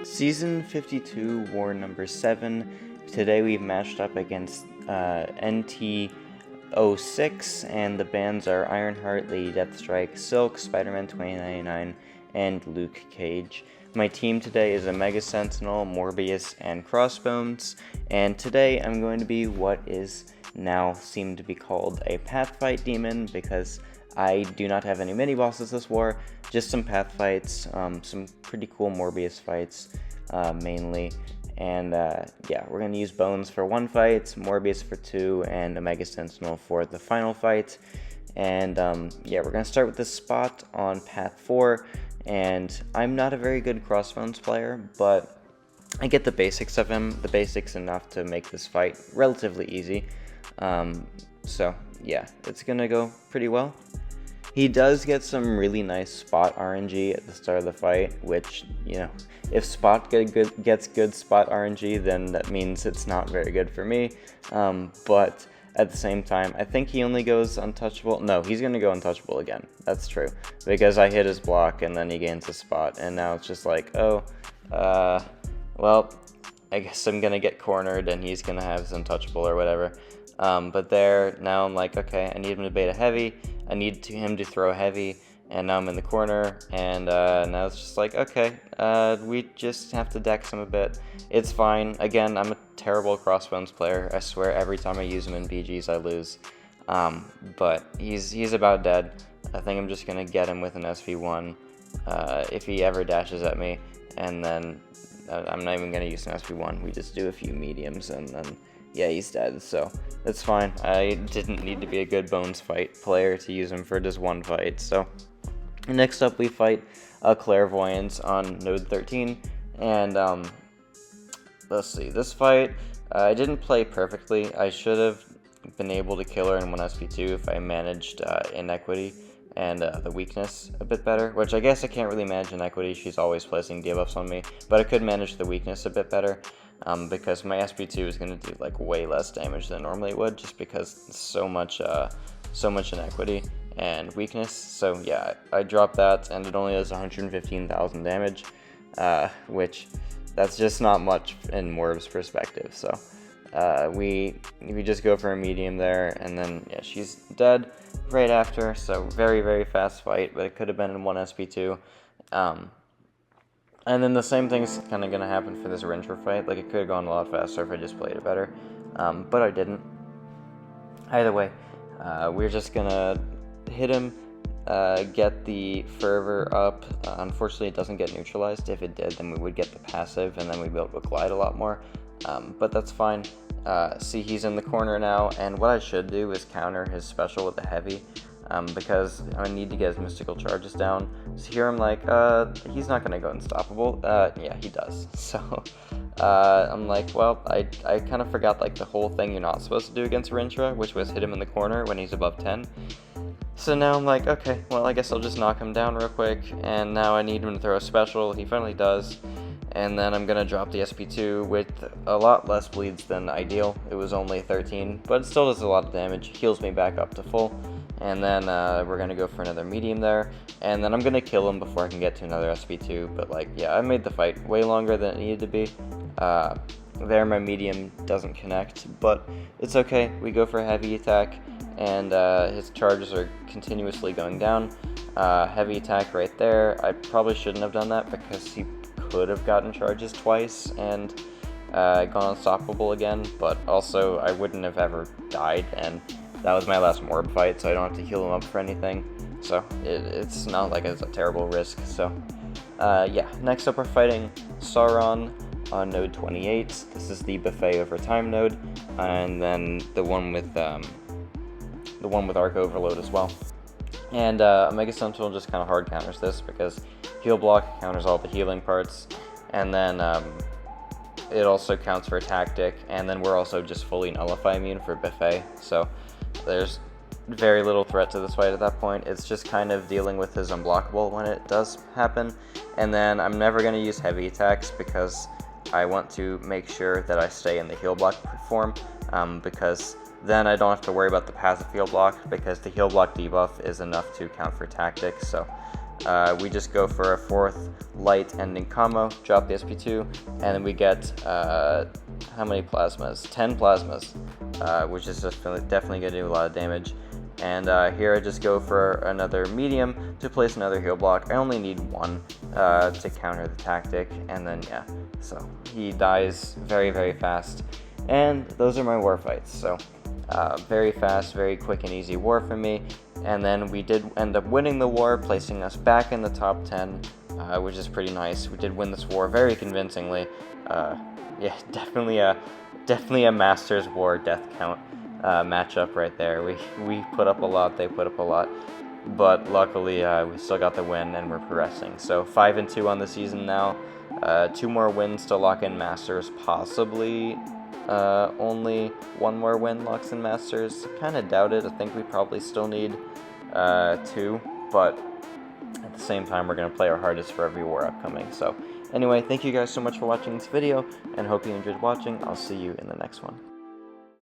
Season 52, War number 7. Today we've matched up against NT06, and the bands are Ironheart, Lady Deathstrike, Silk, Spider-Man 2099, and Luke Cage. My team today is a Mega Sentinel, Morbius, and Crossbones, and today I'm going to be what is now seemed to be called a Pathfight Demon, because I do not have any mini-bosses this war, just some path fights, some pretty cool Morbius fights, mainly, and yeah, we're going to use Bones for one fight, Morbius for two, and a Mega Sentinel for the final fight, and yeah, we're going to start with this spot on path 4, and I'm not a very good Crossbones player, but I get the basics of him, the basics enough to make this fight relatively easy, so yeah, it's going to go pretty well. He does get some really nice spot RNG at the start of the fight, which, you know, if Spot gets good spot RNG, then that means it's not very good for me. But at the same time, I think he only goes untouchable. No, he's going to go untouchable again. That's true. Because I hit his block and then he gains a spot. And now it's just like, oh, well, I guess I'm going to get cornered and he's going to have his untouchable or whatever. But there, now I'm like, okay, I need him to bait a heavy. I need him to throw heavy, and now I'm in the corner, and now it's just like, okay, we just have to dex him a bit. It's fine. Again, I'm a terrible Crossbones player. I swear every time I use him in BGs, I lose. But he's about dead. I think I'm just going to get him with an SV1 if he ever dashes at me, and then I'm not even going to use an SV1. We just do a few mediums, and then yeah, he's dead, so it's fine. I didn't need to be a good Bones fight player to use him for just one fight. So next up we fight a Clairvoyance on node 13, and let's see, this fight, I didn't play perfectly. I should have been able to kill her in 1SP2 if I managed Inequity and the weakness a bit better, which I guess I can't really manage Inequity. She's always placing debuffs on me, but I could manage the weakness a bit better. Because my SP2 is going to do like way less damage than normally it would, just because so much inequity and weakness. So yeah, I dropped that, and it only does 115,000 damage, which that's just not much in Morb's perspective. So we just go for a medium there, and then yeah, she's dead right after. So very, very fast fight, but it could have been in 1 SP2. And then the same thing's kind of going to happen for this Rintrah fight. Like, it could have gone a lot faster if I just played it better. But I didn't. Either way, we're just going to hit him, get the Fervor up. Unfortunately, it doesn't get neutralized. If it did, then we would get the passive, and then we'd be able to glide a lot more. But that's fine. See, he's in the corner now, and what I should do is counter his special with a heavy. Because I need to get his mystical charges down. So here I'm like, he's not going to go unstoppable. Yeah, he does. So I'm like, well, I kind of forgot like the whole thing you're not supposed to do against Rintrah, which was hit him in the corner when he's above 10. So now I'm like, okay, well, I guess I'll just knock him down real quick. And now I need him to throw a special. He finally does. And then I'm going to drop the SP2 with a lot less bleeds than ideal. It was only 13, but it still does a lot of damage. Heals me back up to full. And then we're going to go for another medium there. And then I'm going to kill him before I can get to another SP2. But like, yeah, I made the fight way longer than it needed to be. There my medium doesn't connect, but it's okay. We go for a heavy attack, and his charges are continuously going down. Heavy attack right there. I probably shouldn't have done that because he could have gotten charges twice and gone unstoppable again. But also, I wouldn't have ever died, and that was my last Morb fight, so I don't have to heal him up for anything. So it's not like it's a terrible risk. So yeah, next up we're fighting Sauron on node 28. This is the buffet over time node, and then the one with Arc Overload as well. And Mega Sentinel just kind of hard counters this because heal block counters all the healing parts, and then it also counts for tactic, and then we're also just fully nullify immune for buffet. So there's very little threat to this fight at that point. It's just kind of dealing with his unblockable when it does happen. And then I'm never going to use heavy attacks because I want to make sure that I stay in the heal block form, because then I don't have to worry about the passive heal block, because the heal block debuff is enough to count for tactics. So we just go for a 4th light ending combo, drop the SP2, and then we get, how many plasmas? 10 plasmas, which is just definitely going to do a lot of damage. And here I just go for another medium to place another heal block. I only need 1 to counter the tactic, and then yeah, so he dies very, very fast. And those are my war fights, so very fast, very quick and easy war for me. And then we did end up winning the war, placing us back in the top 10, which is pretty nice. We did win this war very convincingly. Yeah, definitely a Masters War death count matchup right there. We put up a lot, they put up a lot, but luckily we still got the win and we're progressing. So 5-2 on the season now. 2 more wins to lock in Masters, possibly. Only 1 more win locks in Masters. Kind of doubt it. I think we probably still need 2, but at the same time we're going to play our hardest for every war upcoming. So anyway, thank you guys so much for watching this video, and hope you enjoyed watching. I'll see you in the next one.